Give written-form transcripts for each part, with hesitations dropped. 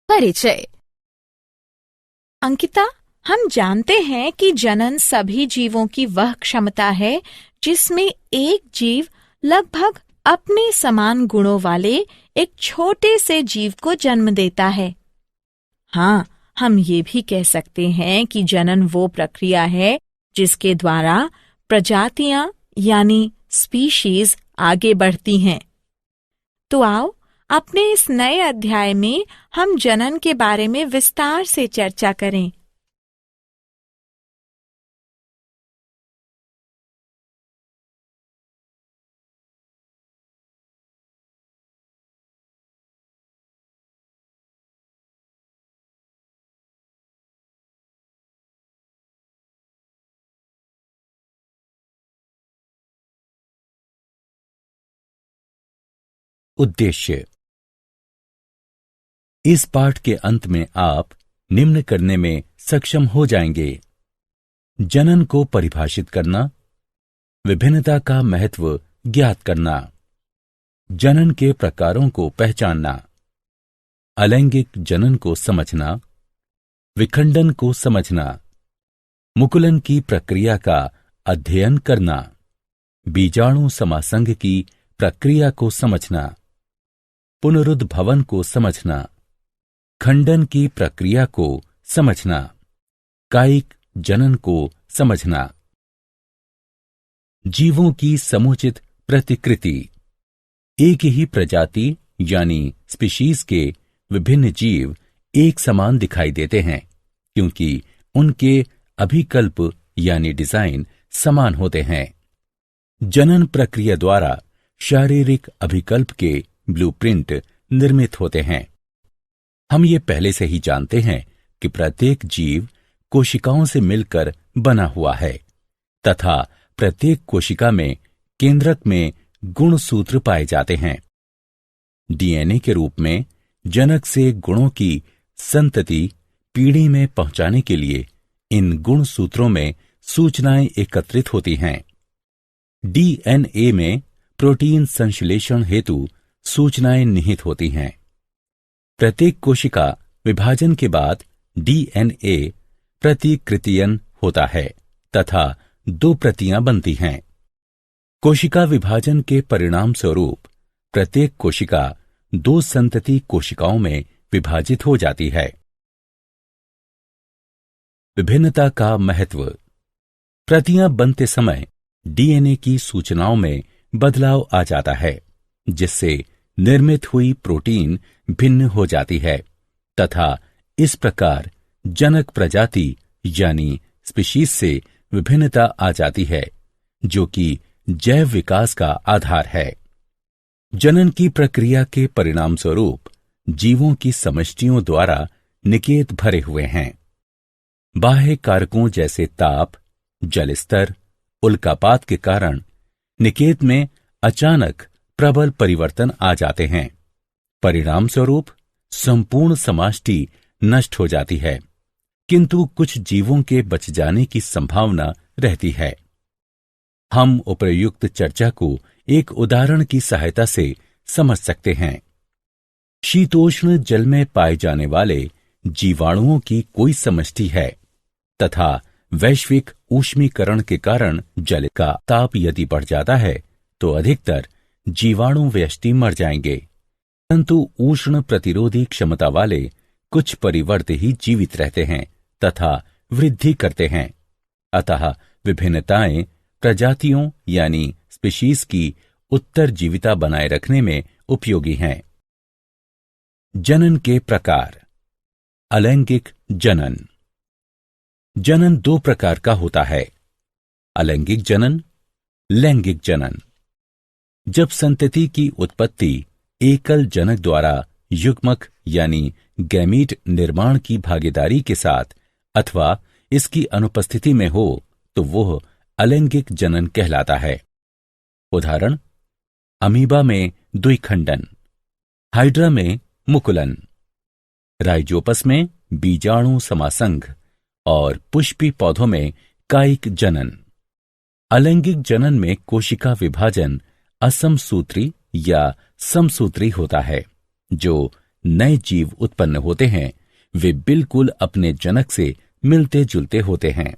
परिचय। अंकिता, हम जानते हैं कि जनन सभी जीवों की वह क्षमता है जिसमें एक जीव लगभग अपने समान गुणों वाले एक छोटे से जीव को जन्म देता है। हाँ, हम ये भी कह सकते हैं कि जनन वो प्रक्रिया है जिसके द्वारा प्रजातियां यानी स्पीशीज आगे बढ़ती हैं। तो आओ, अपने इस नए अध्याय में हम जनन के बारे में विस्तार से चर्चा करें। उद्देश्य। इस पाठ के अंत में आप निम्न करने में सक्षम हो जाएंगे: जनन को परिभाषित करना, विभिन्नता का महत्व ज्ञात करना, जनन के प्रकारों को पहचानना, अलैंगिक जनन को समझना, विखंडन को समझना, मुकुलन की प्रक्रिया का अध्ययन करना, बीजाणु समासंग की प्रक्रिया को समझना, पुनरुद्भवन को समझना, खंडन की प्रक्रिया को समझना, कायिक जनन को समझना। जीवों की समुचित प्रतिकृति। एक ही प्रजाति यानी स्पीशीज के विभिन्न जीव एक समान दिखाई देते हैं क्योंकि उनके अभिकल्प यानी डिजाइन समान होते हैं। जनन प्रक्रिया द्वारा शारीरिक अभिकल्प के ब्लूप्रिंट निर्मित होते हैं। हम ये पहले से ही जानते हैं कि प्रत्येक जीव कोशिकाओं से मिलकर बना हुआ है तथा प्रत्येक कोशिका में केंद्रक में गुणसूत्र पाए जाते हैं। डीएनए के रूप में जनक से गुणों की संतति पीढ़ी में पहुंचाने के लिए इन गुणसूत्रों में सूचनाएं एकत्रित होती हैं। डीएनए में प्रोटीन संश्लेषण हेतु सूचनाएं निहित होती हैं। प्रत्येक कोशिका विभाजन के बाद डीएनए प्रतिकृतियन होता है तथा 2 प्रतियां बनती हैं। कोशिका विभाजन के परिणाम स्वरूप प्रत्येक कोशिका 2 संतति कोशिकाओं में विभाजित हो जाती है। विभिन्नता का महत्व। प्रतियां बनते समय डीएनए की सूचनाओं में बदलाव आ जाता है जिससे निर्मित हुई प्रोटीन भिन्न हो जाती है तथा इस प्रकार जनक प्रजाति यानी स्पीशीज से विभिन्नता आ जाती है जो कि जैव विकास का आधार है। जनन की प्रक्रिया के परिणाम स्वरूप जीवों की समष्टियों द्वारा निकेत भरे हुए हैं। बाह्य कारकों जैसे ताप, जल स्तर, उल्कापात के कारण निकेत में अचानक प्रबल परिवर्तन आ जाते हैं। परिणाम स्वरूप संपूर्ण समष्टि नष्ट हो जाती है किंतु कुछ जीवों के बच जाने की संभावना रहती है। हम उपर्युक्त चर्चा को एक उदाहरण की सहायता से समझ सकते हैं। शीतोष्ण जल में पाए जाने वाले जीवाणुओं की कोई समष्टि है तथा वैश्विक ऊष्मीकरण के कारण जल का ताप यदि बढ़ जाता है तो अधिकतर जीवाणु व्यष्टि मर जाएंगे, परंतु उष्ण प्रतिरोधी क्षमता वाले कुछ परिवर्त ही जीवित रहते हैं तथा वृद्धि करते हैं। अतः विभिन्नताएं प्रजातियों यानी स्पीशीज की उत्तरजीविता बनाए रखने में उपयोगी हैं। जनन के प्रकार। अलैंगिक जनन। जनन 2 प्रकार का होता है: अलैंगिक जनन, लैंगिक जनन। जब संतति की उत्पत्ति एकल जनक द्वारा युग्मक यानी गैमीट निर्माण की भागीदारी के साथ अथवा इसकी अनुपस्थिति में हो तो वह अलैंगिक जनन कहलाता है। उदाहरण: अमीबा में द्विखंडन, हाइड्रा में मुकुलन, राइजोपस में बीजाणु समासंग और पुष्पी पौधों में कायिक जनन। अलैंगिक जनन में कोशिका विभाजन असमसूत्री या समसूत्री होता है जो नए जीव उत्पन्न होते हैं वे बिल्कुल अपने जनक से मिलते जुलते होते हैं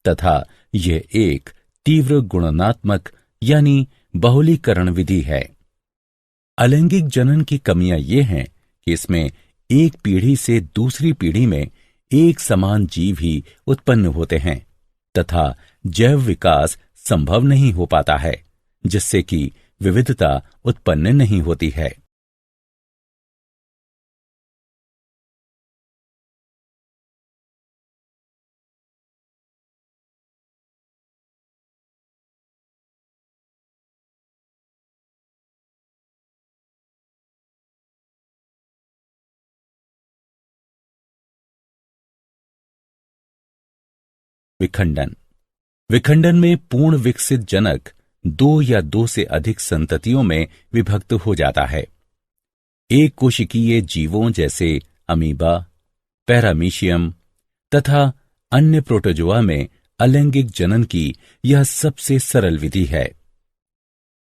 तथा यह एक तीव्र गुणनात्मक यानी बहुलीकरण विधि है। अलैंगिक जनन की कमियां ये हैं कि इसमें एक पीढ़ी से दूसरी पीढ़ी में एक समान जीव ही उत्पन्न होते हैं तथा जैव विकास संभव नहीं हो पाता है, जिससे कि विविधता उत्पन्न नहीं होती है। विखंडन। विखंडन में पूर्ण विकसित जनक दो या दो से अधिक संततियों में विभक्त हो जाता है। एक कोशिकीय जीवों जैसे अमीबा, पैरामीशियम तथा अन्य प्रोटोजोआ में अलैंगिक जनन की यह सबसे सरल विधि है।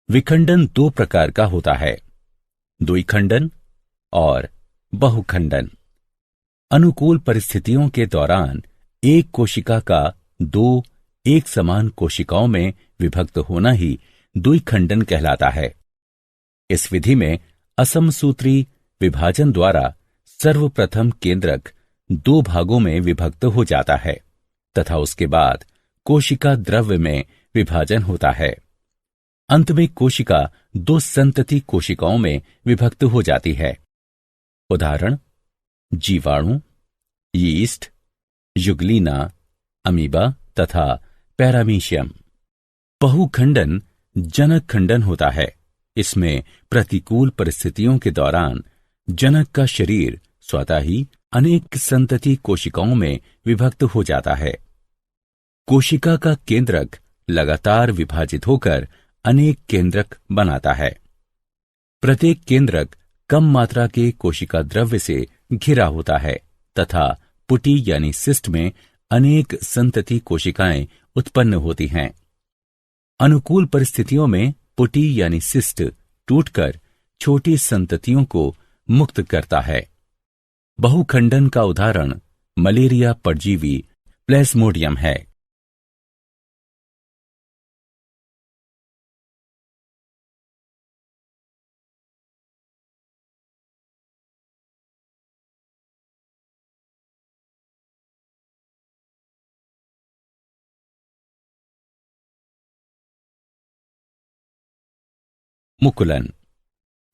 विखंडन दो प्रकार का होता है, द्विखंडन और बहुखंडन। अनुकूल परिस्थितियों के दौरान एक कोशिका का दो एक समान कोशिकाओं में विभक्त होना ही द्विखंडन कहलाता है। इस विधि में असमसूत्री विभाजन द्वारा सर्वप्रथम केंद्रक दो भागों में विभक्त हो जाता है तथा उसके बाद कोशिका द्रव्य में विभाजन होता है। अंत में कोशिका दो संतति कोशिकाओं में विभक्त हो जाती है। उदाहरण: जीवाणु, यीस्ट, युगलीना, अमीबा तथा पैरामीशियम। बहुखंडन जनक खंडन होता है। इसमें प्रतिकूल परिस्थितियों के दौरान जनक का शरीर स्वतः ही अनेक संतति कोशिकाओं में विभक्त हो जाता है। कोशिका का केंद्रक लगातार विभाजित होकर अनेक केंद्रक बनाता है। प्रत्येक केंद्रक कम मात्रा के कोशिका द्रव्य से घिरा होता है तथा पुटी यानी सिस्ट में अनेक संतति कोशिकाएं उत्पन्न होती हैं। अनुकूल परिस्थितियों में पुटी यानी सिस्ट टूटकर छोटी संततियों को मुक्त करता है। बहुखंडन का उदाहरण मलेरिया परजीवी प्लेस्मोडियम है। मुकुलन।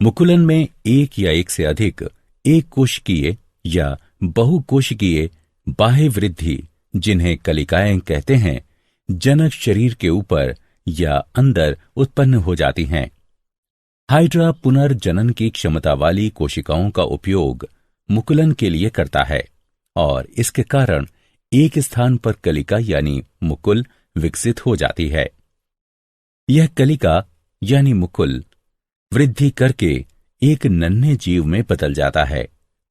मुकुलन में एक या एक से अधिक एक कोशिकीय या बहुकोशिकीय बाह्य वृद्धि, जिन्हें कलिकाएं कहते हैं, जनक शरीर के ऊपर या अंदर उत्पन्न हो जाती हैं। हाइड्रा पुनर्जनन की क्षमता वाली कोशिकाओं का उपयोग मुकुलन के लिए करता है और इसके कारण एक स्थान पर कलिका यानी मुकुल विकसित हो जाती है। यह कलिका यानी मुकुल वृद्धि करके एक नन्हे जीव में बदल जाता है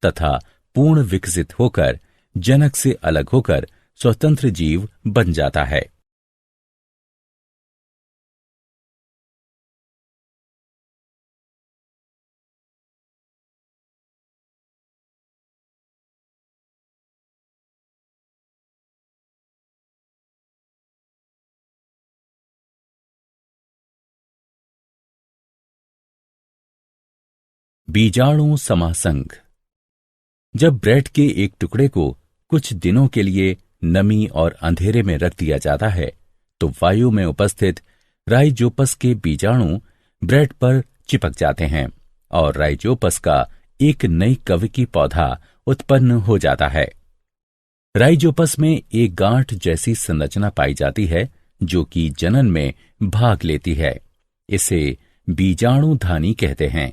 तथा पूर्ण विकसित होकर जनक से अलग होकर स्वतंत्र जीव बन जाता है। बीजाणु समासंग। जब ब्रेड के एक टुकड़े को कुछ दिनों के लिए नमी और अंधेरे में रख दिया जाता है तो वायु में उपस्थित राइजोपस के बीजाणु ब्रेड पर चिपक जाते हैं और राइजोपस का एक नई कवकी पौधा उत्पन्न हो जाता है। राइजोपस में एक गांठ जैसी संरचना पाई जाती है जो कि जनन में भाग लेती है। इसे बीजाणुधानी कहते हैं।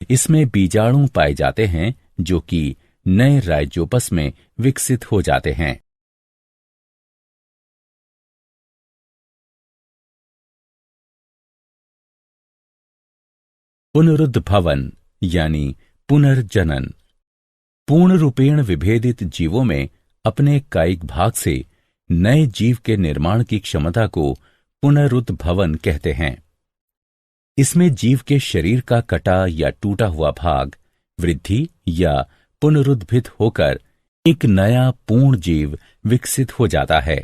इसमें बीजाणु पाए जाते हैं जो कि नए राइजोपस में विकसित हो जाते हैं। पुनरुद्भवन यानी पुनर्जनन। पूर्ण रूपेण विभेदित जीवों में अपने कायिक भाग से नए जीव के निर्माण की क्षमता को पुनरुद्भवन कहते हैं। इसमें जीव के शरीर का कटा या टूटा हुआ भाग वृद्धि या पुनरुद्भित होकर एक नया पूर्ण जीव विकसित हो जाता है।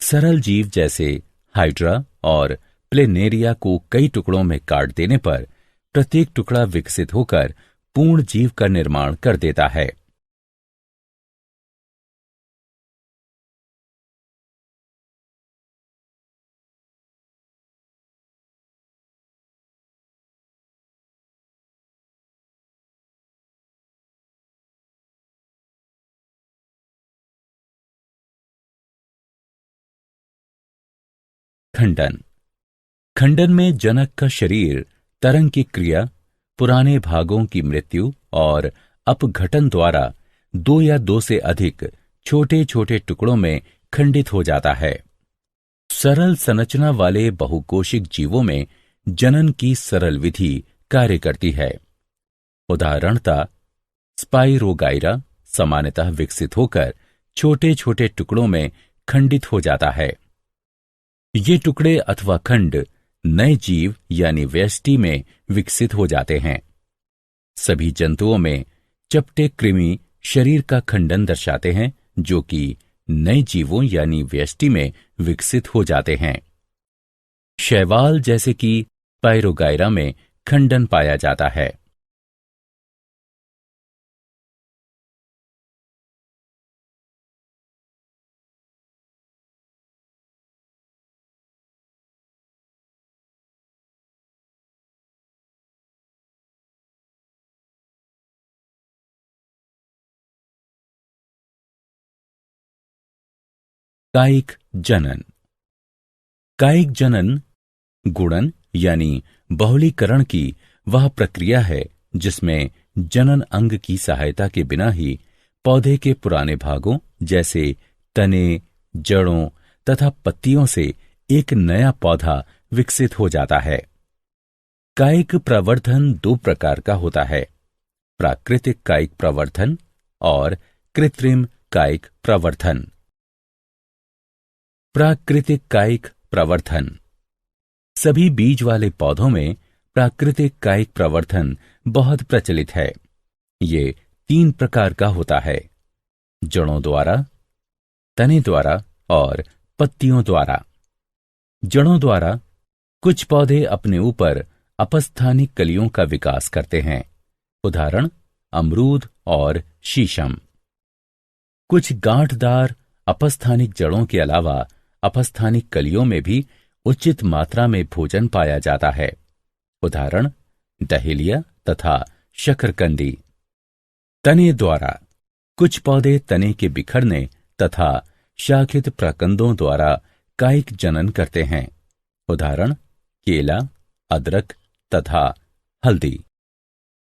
सरल जीव जैसे हाइड्रा और प्लेनेरिया को कई टुकड़ों में काट देने पर प्रत्येक टुकड़ा विकसित होकर पूर्ण जीव का निर्माण कर देता है। खंडन। खंडन में जनक का शरीर तरंग की क्रिया, पुराने भागों की मृत्यु और अपघटन द्वारा दो या दो से अधिक छोटे छोटे टुकड़ों में खंडित हो जाता है। सरल संरचना वाले बहुकोशिक जीवों में जनन की सरल विधि कार्य करती है। उदाहरणतः स्पाइरोगाइरा सामान्यतः विकसित होकर छोटे छोटे टुकड़ों में खंडित हो जाता है। ये टुकड़े अथवा खंड नए जीव यानी व्यष्टि में विकसित हो जाते हैं। सभी जंतुओं में चपटे कृमि शरीर का खंडन दर्शाते हैं, जो कि नए जीवों यानी व्यष्टि में विकसित हो जाते हैं। शैवाल जैसे कि पायरोगाइरा में खंडन पाया जाता है। कायिक जनन। कायिक जनन गुणन यानी बहुलीकरण की वह प्रक्रिया है जिसमें जनन अंग की सहायता के बिना ही पौधे के पुराने भागों जैसे तने, जड़ों तथा पत्तियों से एक नया पौधा विकसित हो जाता है। कायिक प्रवर्धन दो प्रकार का होता है, प्राकृतिक कायिक प्रवर्धन और कृत्रिम कायिक प्रवर्धन। प्राकृतिक कायिक प्रवर्धन। सभी बीज वाले पौधों में प्राकृतिक कायिक प्रवर्धन बहुत प्रचलित है। ये तीन प्रकार का होता है, जड़ों द्वारा, तने द्वारा और पत्तियों द्वारा। जड़ों द्वारा कुछ पौधे अपने ऊपर अपस्थानिक कलियों का विकास करते हैं, उदाहरण अमरूद और शीशम। कुछ गांठदार अपस्थानिक जड़ों के अलावा अपस्थानिक कलियों में भी उचित मात्रा में भोजन पाया जाता है, उदाहरण डहेलिया तथा शकरकंदी। तने द्वारा कुछ पौधे तने के बिखरने तथा शाखित प्रकंदों द्वारा कायिक जनन करते हैं, उदाहरण केला, अदरक तथा हल्दी।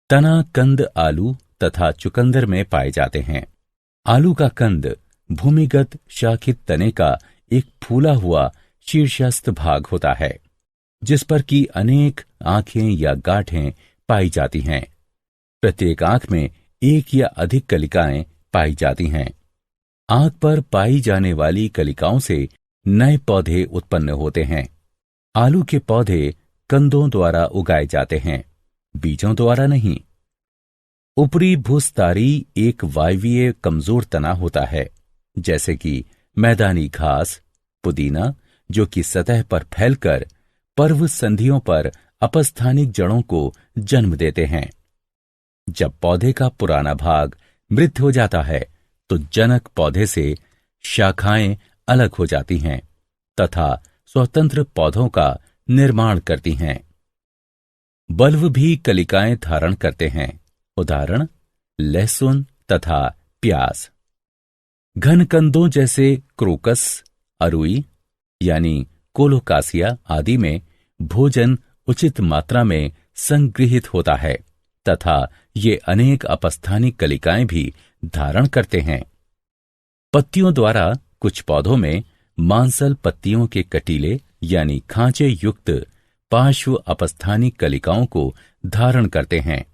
तना कंद आलू तथा चुकंदर में पाए जाते हैं। आलू का कंद भूमिगत शाखित तने का एक फूला हुआ शीर्षस्थ भाग होता है, जिस पर कि अनेक आंखें या गांठें पाई जाती हैं। प्रत्येक आंख में एक या अधिक कलिकाएं पाई जाती हैं। आंख पर पाई जाने वाली कलिकाओं से नए पौधे उत्पन्न होते हैं। आलू के पौधे कंदों द्वारा उगाए जाते हैं, बीजों द्वारा नहीं। ऊपरी भूस्तारी एक वायवीय कमजोर तना होता है, जैसे कि मैदानी घास, पुदीना, जो कि सतह पर फैलकर पर्व संधियों पर अपस्थानिक जड़ों को जन्म देते हैं। जब पौधे का पुराना भाग मृत हो जाता है तो जनक पौधे से शाखाएं अलग हो जाती हैं तथा स्वतंत्र पौधों का निर्माण करती हैं। बल्ब भी कलिकाएं धारण करते हैं, उदाहरण लहसुन तथा प्याज। घन कंदों जैसे क्रोकस, अरुई यानी कोलोकासिया आदि में भोजन उचित मात्रा में संगृहित होता है तथा ये अनेक अपस्थानिक कलिकाएं भी धारण करते हैं। पत्तियों द्वारा कुछ पौधों में मांसल पत्तियों के कटीले यानी खांचे युक्त पार्श्व अपस्थानिक कलिकाओं को धारण करते हैं।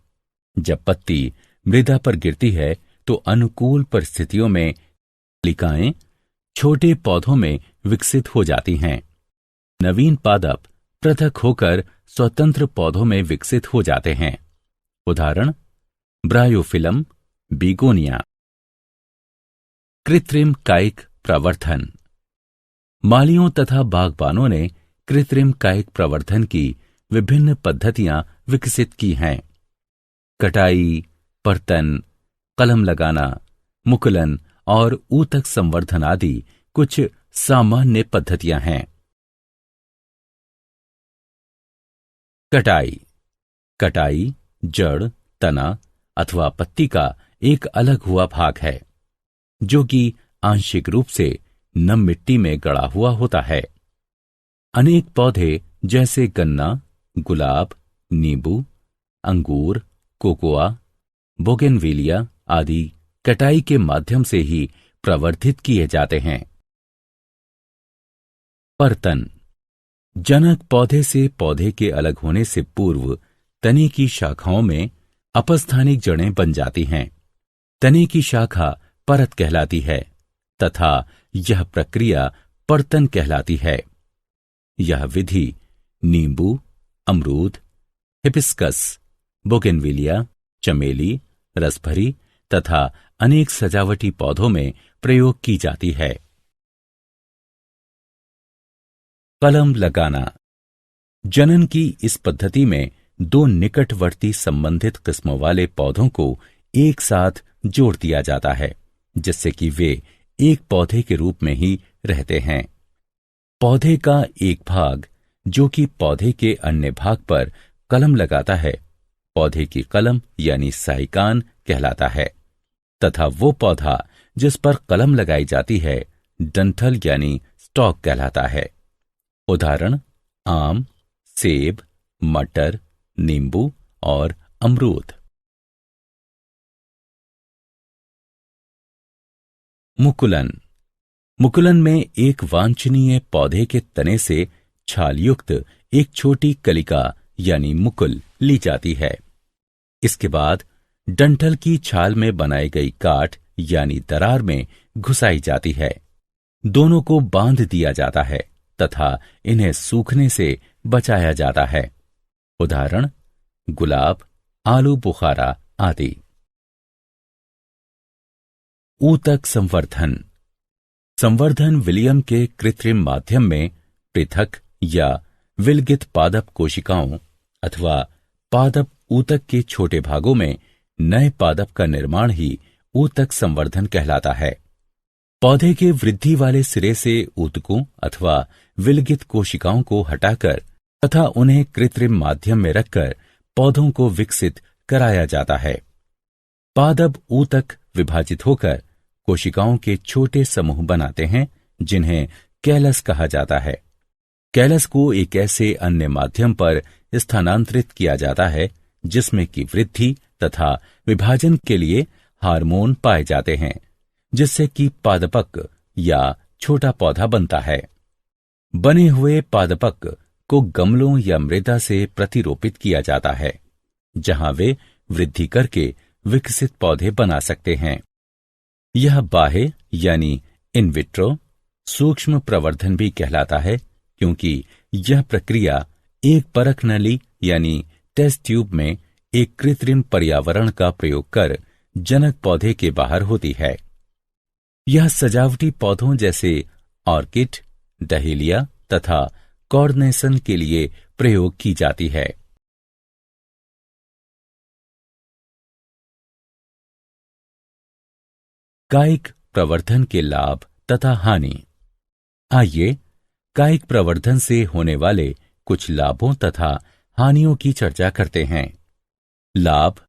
जब पत्ती मृदा पर गिरती है तो अनुकूल परिस्थितियों में कलिकाएं छोटे पौधों में विकसित हो जाती हैं। नवीन पादप पृथक होकर स्वतंत्र पौधों में विकसित हो जाते हैं, उदाहरण ब्रायोफिलम, बिगोनिया। कृत्रिम कायिक प्रवर्धन। मालियों तथा बागबानों ने कृत्रिम कायिक प्रवर्धन की विभिन्न पद्धतियां विकसित की हैं। कटाई, पर्तन, कलम लगाना, मुकुलन और ऊतक संवर्धन आदि कुछ सामान्य पद्धतियां हैं। कटाई। कटाई जड़, तना अथवा पत्ती का एक अलग हुआ भाग है जो कि आंशिक रूप से नम मिट्टी में गड़ा हुआ होता है। अनेक पौधे जैसे गन्ना, गुलाब, नींबू, अंगूर, कोकोआ, बोगेनविलिया आदि कटाई के माध्यम से ही प्रवर्धित किए जाते हैं। पर्तन। जनक पौधे से पौधे के अलग होने से पूर्व तने की शाखाओं में अपस्थानिक जड़ें बन जाती हैं। तने की शाखा परत कहलाती है तथा यह प्रक्रिया पर्तन कहलाती है। यह विधि नींबू, अमरूद, हिबिस्कस, बोगेनविलिया, चमेली, रसभरी तथा अनेक सजावटी पौधों में प्रयोग की जाती है। कलम लगाना। जनन की इस पद्धति में दो निकटवर्ती संबंधित किस्मों वाले पौधों को एक साथ जोड़ दिया जाता है जिससे कि वे एक पौधे के रूप में ही रहते हैं। पौधे का एक भाग जो कि पौधे के अन्य भाग पर कलम लगाता है पौधे की कलम यानी साइकान कहलाता है तथा वो पौधा जिस पर कलम लगाई जाती है डंठल यानी स्टॉक कहलाता है। उदाहरण आम, सेब, मटर, नींबू और अमरूद। मुकुलन। मुकुलन में एक वांछनीय पौधे के तने से छालयुक्त एक छोटी कलिका यानी मुकुल ली जाती है। इसके बाद डंठल की छाल में बनाई गई काट यानी दरार में घुसाई जाती है। दोनों को बांध दिया जाता है तथा इन्हें सूखने से बचाया जाता है। उदाहरण गुलाब, आलू बुखारा आदि। ऊतक संवर्धन। संवर्धन विलियम के कृत्रिम माध्यम में पृथक या विलगित पादप कोशिकाओं अथवा पादप ऊतक के छोटे भागों में नए पादप का निर्माण ही ऊतक संवर्धन कहलाता है। पौधे के वृद्धि वाले सिरे से ऊतकों अथवा विलगित कोशिकाओं को हटाकर तथा उन्हें कृत्रिम माध्यम में रखकर पौधों को विकसित कराया जाता है। पादप ऊतक विभाजित होकर कोशिकाओं के छोटे समूह बनाते हैं जिन्हें कैलस कहा जाता है। कैलस को एक ऐसे अन्य माध्यम पर स्थानांतरित किया जाता है जिसमें कि वृद्धि तथा विभाजन के लिए हार्मोन पाए जाते हैं जिससे कि पादपक या छोटा पौधा बनता है। बने हुए पादपक को गमलों या मृदा से प्रतिरोपित किया जाता है जहां वे वृद्धि करके विकसित पौधे बना सकते हैं। यह बाह्य यानी इन विट्रो सूक्ष्म प्रवर्धन भी कहलाता है क्योंकि यह प्रक्रिया एक परख नली यानी टेस्ट ट्यूब में एक कृत्रिम पर्यावरण का प्रयोग कर जनक पौधे के बाहर होती है। यह सजावटी पौधों जैसे ऑर्किड, डहेलिया तथा कॉर्नेसन के लिए प्रयोग की जाती है। कायिक प्रवर्धन के लाभ तथा हानि। आइए कायिक प्रवर्धन से होने वाले कुछ लाभों तथा हानियों की चर्चा करते हैं। लाभ।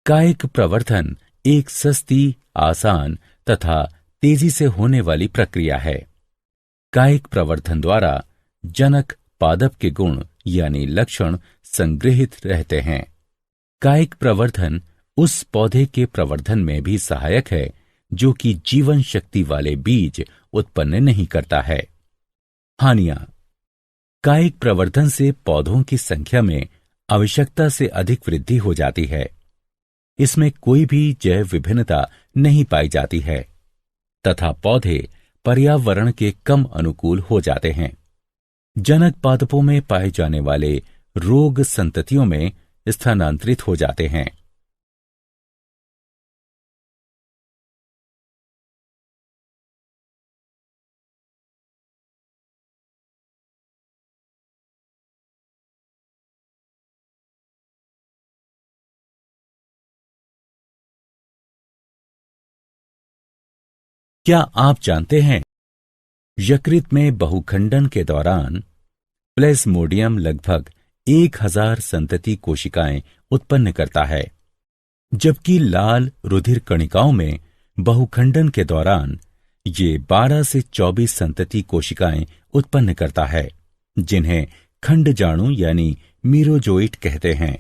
कायिक प्रवर्धन एक सस्ती, आसान तथा तेजी से होने वाली प्रक्रिया है। कायिक प्रवर्धन द्वारा जनक पादप के गुण यानी लक्षण संग्रहित रहते हैं। कायिक प्रवर्धन उस पौधे के प्रवर्धन में भी सहायक है जो कि जीवन शक्ति वाले बीज उत्पन्न नहीं करता है। हानियां। कायिक प्रवर्धन से पौधों की संख्या में आवश्यकता से अधिक वृद्धि हो जाती है। इसमें कोई भी जैव विभिन्नता नहीं पाई जाती है तथा पौधे पर्यावरण के कम अनुकूल हो जाते हैं। जनक पादपों में पाए जाने वाले रोग संततियों में स्थानांतरित हो जाते हैं। क्या आप जानते हैं, यकृत में बहुखंडन के दौरान प्लेज्मोडियम लगभग 1000 संतति कोशिकाएं उत्पन्न करता है, जबकि लाल रुधिर कणिकाओं में बहुखंडन के दौरान ये 12 से 24 संतति कोशिकाएं उत्पन्न करता है, जिन्हें खंडजाणु यानी मीरोजोइट कहते हैं।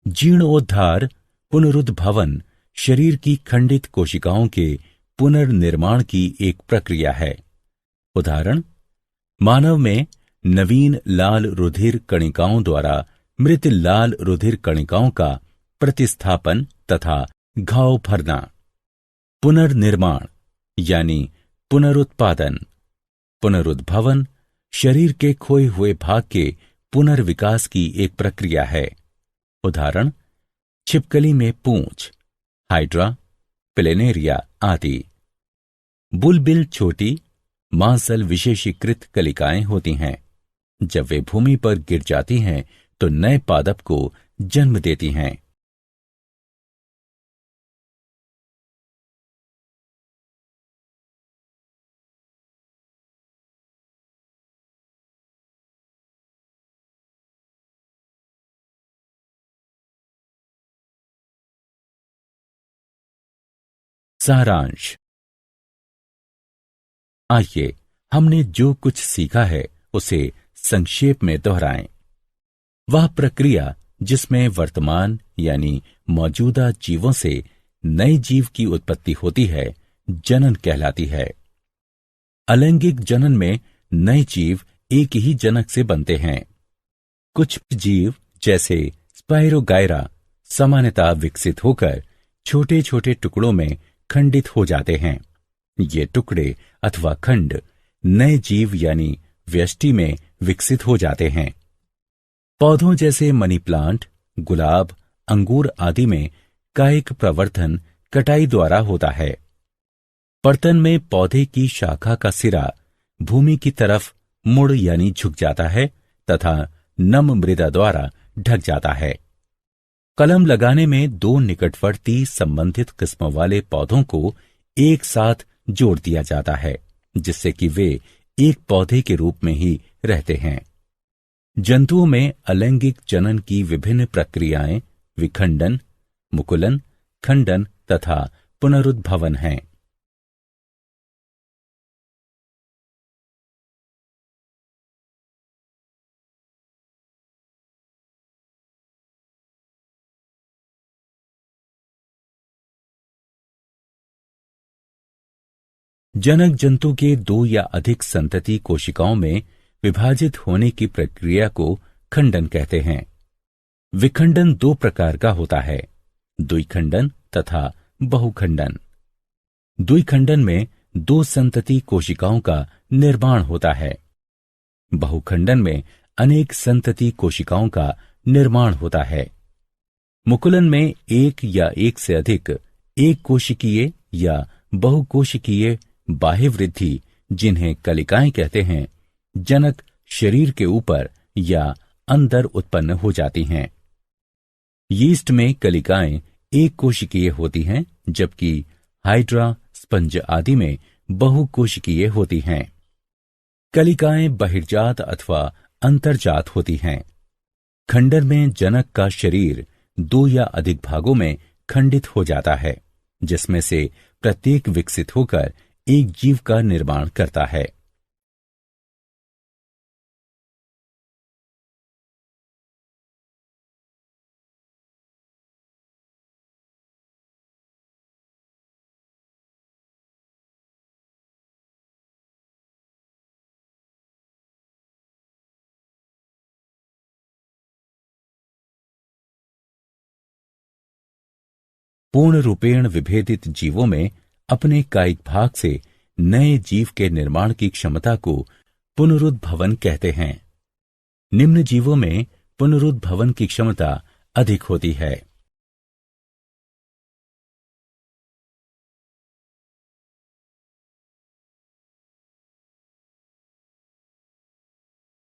जीर्णोद्धार पुनरुद्भवन शरीर की खंडित कोशिकाओं के पुनर्निर्माण की एक प्रक्रिया है। उदाहरण, मानव में नवीन लाल रुधिर कणिकाओं द्वारा मृत लाल रुधिर कणिकाओं का प्रतिस्थापन तथा घाव भरना। पुनर्निर्माण यानी पुनरुत्पादन। पुनरुद्भवन शरीर के खोए हुए भाग के पुनर्विकास की एक प्रक्रिया है। उदाहरण, छिपकली में पूंछ, हाइड्रा, प्लेनेरिया आदि। बुलबिल छोटी मांसल विशेषीकृत कलिकाएं होती हैं। जब वे भूमि पर गिर जाती हैं तो नए पादप को जन्म देती हैं। सारांश। आइए हमने जो कुछ सीखा है उसे संक्षेप में दोहराएं। वह प्रक्रिया जिसमें वर्तमान यानी मौजूदा जीवों से नए जीव की उत्पत्ति होती है, जनन कहलाती है। अलैंगिक जनन में नए जीव एक ही जनक से बनते हैं। कुछ जीव जैसे स्पाइरोगायरा सामान्यतः विकसित होकर छोटे छोटे टुकड़ों में खंडित हो जाते हैं। ये टुकड़े अथवा खंड नए जीव यानी व्यष्टि में विकसित हो जाते हैं। पौधों जैसे मनी प्लांट, गुलाब, अंगूर आदि में कायिक प्रवर्धन कटाई द्वारा होता है। पर्तन में पौधे की शाखा का सिरा भूमि की तरफ मुड़ यानी झुक जाता है तथा नम मृदा द्वारा ढक जाता है। कलम लगाने में दो निकटवर्ती संबंधित किस्मों वाले पौधों को एक साथ जोड़ दिया जाता है, जिससे कि वे एक पौधे के रूप में ही रहते हैं। जंतुओं में अलैंगिक जनन की विभिन्न प्रक्रियाएं विखंडन, मुकुलन, खंडन तथा पुनरुद्भवन हैं। जनक जंतु के दो या अधिक संतति कोशिकाओं में विभाजित होने की प्रक्रिया को खंडन कहते हैं। विखंडन दो प्रकार का होता है, द्विखंडन तथा बहुखंडन। द्विखंडन में दो संतति कोशिकाओं का निर्माण होता है। बहुखंडन में अनेक संतति कोशिकाओं का निर्माण होता है। मुकुलन में एक या एक से अधिक एक कोशिकीय या बहुकोशिकीय बाह्य वृद्धि, जिन्हें कलिकाएं कहते हैं, जनक शरीर के ऊपर या अंदर उत्पन्न हो जाती हैं। यीस्ट में कलिकाएं एक कोशिकीय होती हैं, जबकि हाइड्रा, स्पंज आदि में बहुकोशिकीय होती हैं। कलिकाएं बहिर्जात अथवा अंतर्जात होती हैं। खंडन में जनक का शरीर दो या अधिक भागों में खंडित हो जाता है, जिसमें से प्रत्येक विकसित होकर एक जीव का निर्माण करता है। पूर्ण रूपेण विभेदित जीवों में अपने कायिक भाग से नए जीव के निर्माण की क्षमता को पुनरुद्भवन कहते हैं। निम्न जीवों में पुनरुद्भवन की क्षमता अधिक होती है।